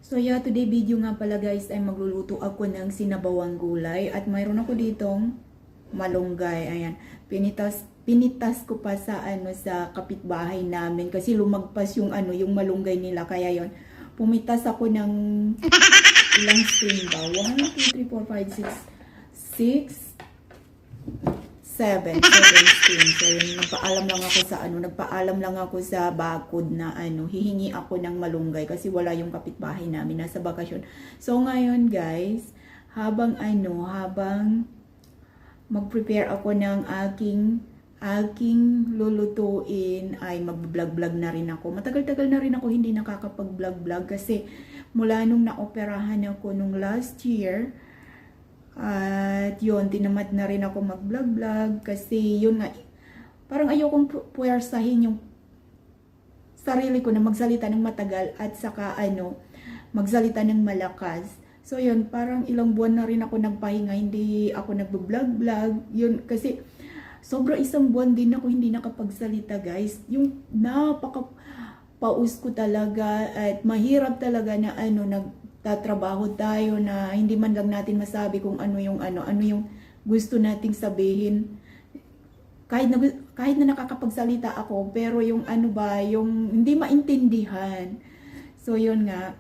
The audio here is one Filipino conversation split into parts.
So yeah, today video nga pala guys ay magluluto ako ng sinabawang gulay at mayroon ako ditong malunggay. Ayan, pinitas ko pa sa sa kapitbahay namin kasi lumagpas yung yung malunggay nila, kaya yon. Pumitas ako ng ilang string ba? 1 2 3 4 5 6 7 string. So yun, nagpaalam lang ako sa bakod na hihingi ako ng malunggay kasi wala yung kapitbahay namin, nasa bakasyon. So ngayon guys, habang mag-prepare ako ng aking lulutuin, ay mag-vlog na rin ako. Matagal-tagal na rin ako hindi nakakapag-vlog kasi mula nung naoperahan ako nung last year. At yun, tinamad na rin ako mag-vlog kasi yun nga, parang ayokong puwersahin yung sarili ko na magsalita ng matagal at saka magsalita ng malakas. So yun, parang ilang buwan na rin ako nagpahinga, hindi ako nag-vlog. Yun, kasi sobra isang buwan din ako hindi nakapagsalita guys. Yung napaka-paus ko talaga at mahirap talaga na nagtatrabaho tayo na hindi man lang natin masabi kung ano yung gusto nating sabihin. Kahit na nakakapagsalita ako, pero yung yung hindi maintindihan. So yun nga,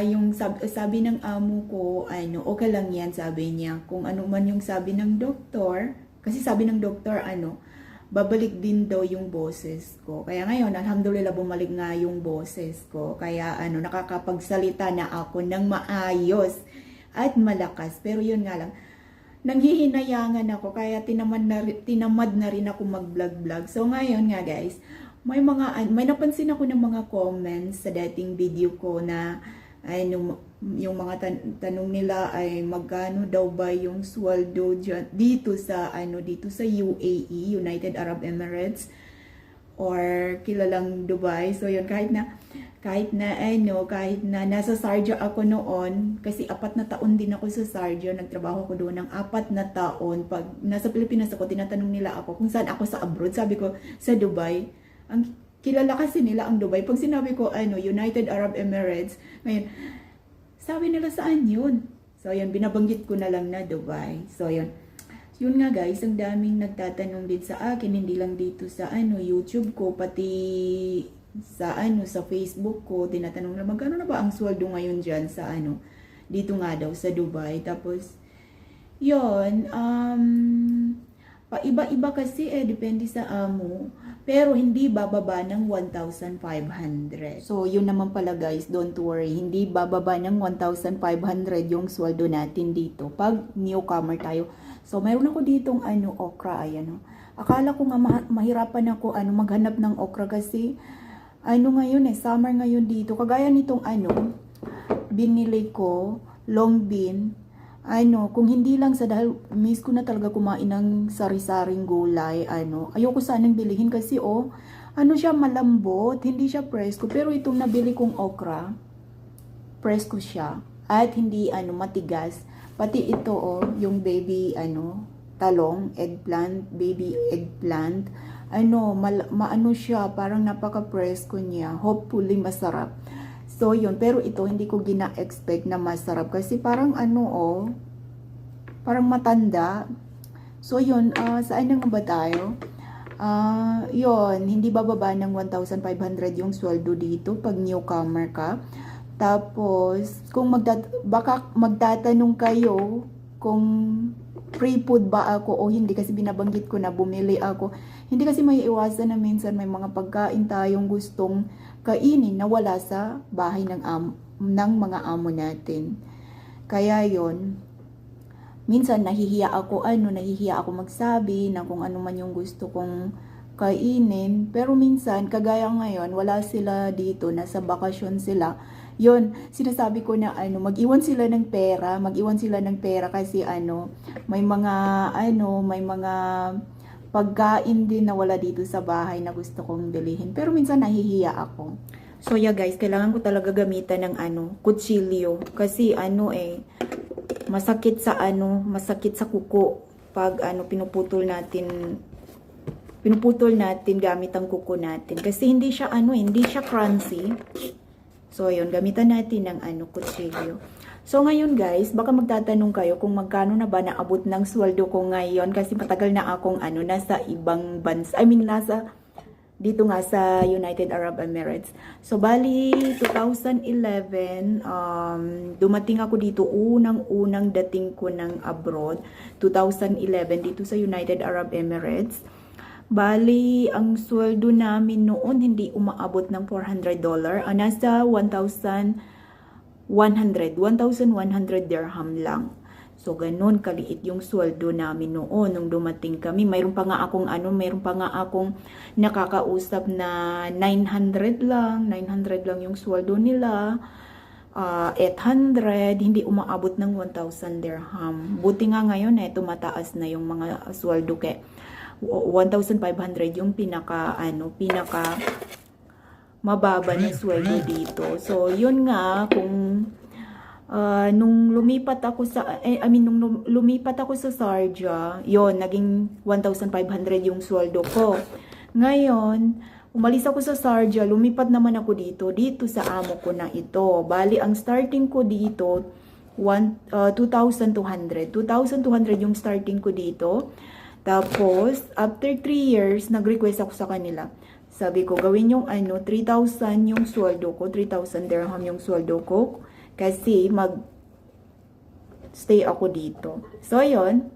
yung sabi ng amo ko, okay lang yan, sabi niya. Kung ano man yung sabi ng doktor, kasi sabi ng doktor, babalik din daw yung boses ko. Kaya ngayon, alhamdulillah, bumalik nga yung boses ko. Kaya nakakapagsalita na ako ng maayos at malakas. Pero yun nga lang, nanghihinayangan ako, kaya tinamad na rin ako mag-vlog. So ngayon nga guys, may napansin ako ng mga comments sa dating video ko na yung mga tanong nila ay magkano daw ba yung sweldo dito sa UAE, United Arab Emirates, or kilalang Dubai. So yun, kahit na nasa Sharjah ako noon, kasi 4 na taon din ako sa Sharjah, nagtrabaho ko doon ng 4 na taon. Pag nasa Pilipinas ako, tinatanong nila ako kung saan ako sa abroad, sabi ko sa Dubai. Ang kilala kasi nila ang Dubai. Pag sinabi ko United Arab Emirates, ngayon sabi nila saan yun. So yun, binabanggit ko na lang na Dubai. So yun nga guys, ang daming nagtatanong din sa akin, hindi lang dito sa YouTube ko, pati sa sa Facebook ko, tinatanong na magkano na ba ang sweldo ngayon diyan sa dito nga daw sa Dubai. Tapos yun, paiba-iba kasi depende sa amo. Pero hindi bababa ng 1,500. So, yun naman pala guys, don't worry. Hindi bababa ng 1,500 yung sweldo natin dito pag newcomer tayo. So, mayroon ako ditong okra, ayan. Akala ko nga mahirapan ako maghanap ng okra kasi ngayon summer ngayon dito. Kagaya nitong binili ko, long bean. Kung hindi lang dahil miss ko na talaga kumain ng sari-saring gulay, ayoko sanang bilihin kasi siya malambot, hindi siya presko. Pero itong nabili kong okra, presko siya at hindi matigas. Pati ito yung baby talong, eggplant, baby eggplant, maano siya, parang napaka-presko niya. Hopefully masarap. So yun, pero ito hindi ko gina-expect na masarap kasi parang parang matanda. So yun, saan na nga ba tayo? Yun, hindi bababa ng 1,500 yung sweldo dito pag newcomer ka. Tapos, kung baka magtatanong kayo kung free food ba ako o hindi, kasi binabanggit ko na bumili ako. Hindi kasi may iwasan na minsan may mga pagkain tayong gustong kainin na wala sa bahay ng mga amo natin. Kaya yon, minsan nahihiya ako magsabi na kung ano man yung gusto kong kainin. Pero minsan, kagaya ngayon, wala sila dito, nasa bakasyon sila. Yon, sinasabi ko na mag-iwan sila ng pera kasi may mga pagkain din na wala dito sa bahay na gusto kong bilhin. Pero minsan nahihiya ako. So yeah guys, kailangan ko talaga gamitan ng kutsilyo kasi masakit sa kuko pag pinuputol natin gamit ang kuko natin kasi hindi siya crunchy. So, yun, gamitan natin ng kutsilyo. So, ngayon guys, baka magtatanong kayo kung magkano na ba naabot ng sweldo ko ngayon kasi matagal na akong nasa ibang bansa. I mean, nasa dito nga sa United Arab Emirates. So, bali, 2011, dumating ako dito, unang-unang dating ko ng abroad, 2011, dito sa United Arab Emirates. Bali, ang sweldo namin noon, hindi umaabot ng $400. Nasa 1,100 dirham lang. So, ganun kaliit yung sweldo namin noon nung dumating kami. Mayroon pa nga akong nakakausap na 900 lang yung sweldo nila. 800, hindi umaabot ng 1,000 dirham. Buti nga ngayon tumataas na yung mga sweldo kay 1,500 yung pinaka mababa na sweldo dito. So, yun nga kung nung lumipat ako sa Sharjah, yon naging 1,500 yung sweldo ko. Ngayon, umalis ako sa Sharjah, lumipat naman ako dito sa amo ko na ito. Bali, ang starting ko dito 2,200 yung starting ko dito. Tapos, after 3 years, nag-request ako sa kanila. Sabi ko, gawin yung 3,000 yung sweldo ko, 3,000 dirham yung sweldo ko. Kasi mag-stay ako dito. So, yun.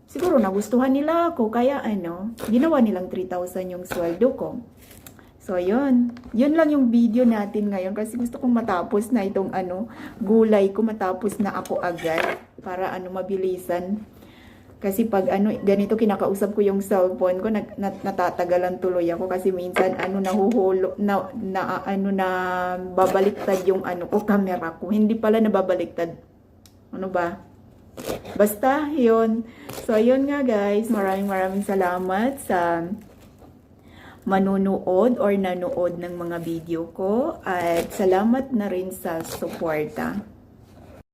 Siguro nagustuhan nila ako. Kaya ginawa nilang 3,000 yung sweldo ko. So, yun. Yun lang yung video natin ngayon. Kasi gusto kong matapos na itong gulay ko. Matapos na ako agad. Para mabilisan. Kasi pag ganito kinakausap ko yung cellphone ko, natatagalan tuloy ako kasi minsan nahuhulo na babaliktad yung ko camera ko. Hindi pala nababaliktad. Ano ba? Basta, yun. So, yun nga guys. Maraming salamat sa manunood or nanood ng mga video ko. At salamat na rin sa suporta.